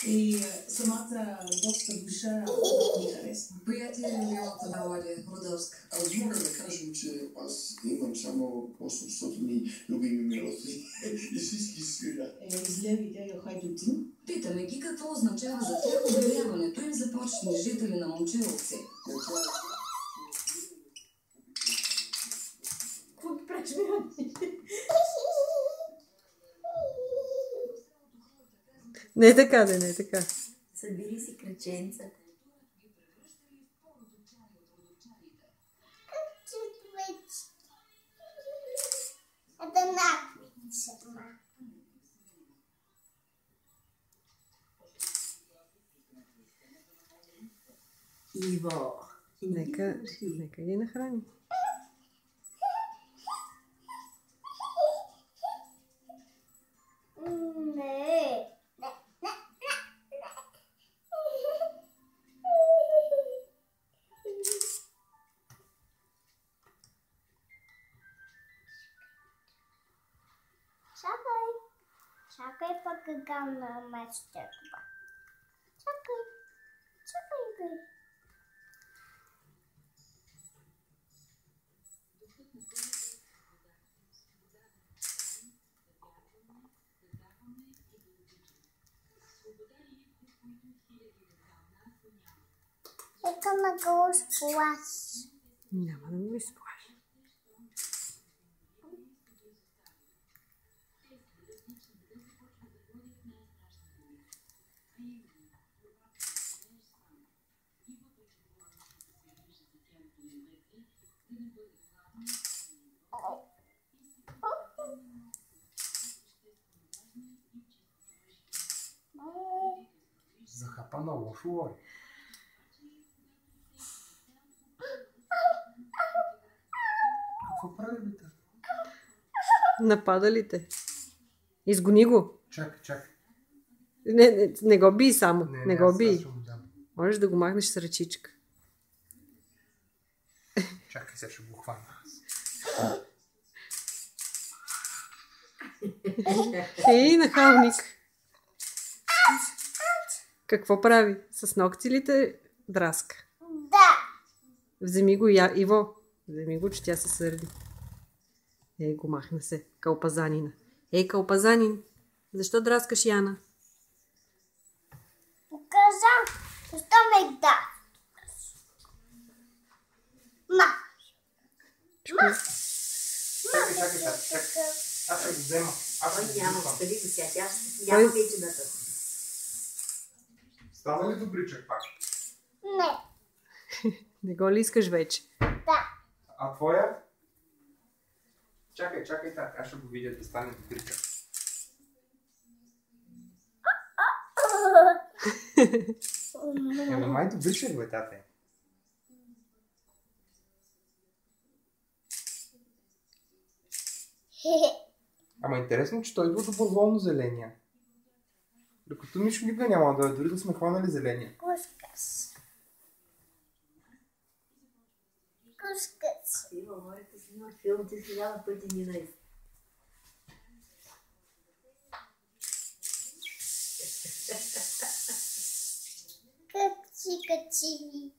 И самата доста душа ми харесва. Приятел е любимата мелодия, Родовска. Аз мога да кажем, че аз имам само 800 любими мелодии и всички свира. Излеви дядо Хайдутин. Питаме ги какво означава за тях обявяването им за почетни жители на Момчиловци. Какво пречи? Не е така, не е така. Събери си кръченца. Иво. Нека ги нахрани. Чакай пък гам на мечтата. Чакай го. Искам да го сплаш. Няма да го изплаши. Захапа на лошо лой. Какво прави бе? Напада ли те? Изгони го. Чакай. Не го бий само. Не го бий. Аз ще му дам. Можеш да го махнеш с ръчичка. Чакай, сега ще го хвана. Ей, нахалник. Какво прави? С ногти ли те драска? Да. Вземи го, Иво. Вземи го, че тя се сърди. Ей, го махна се. Кълпазанина. Ей, кълпазанин. Защо драскаш Яна? Показа, защо ме да. Чакай. Аз ще го взема. Няма, остави го сега. Няма вече да тъпа. Стана ли добричък пак? Не. Не го ли искаш вече? Да. А твоя? Чакай, така. Аз ще го видя да стане добричък. Май добричък бе, тате. Ама интересно, че той идва доброволно зеления. Докато Мишо никога няма да дори да сме хванали зеления. Кускас. Иво, моето си има филм, ти 1000 пъти ни наист. Качи.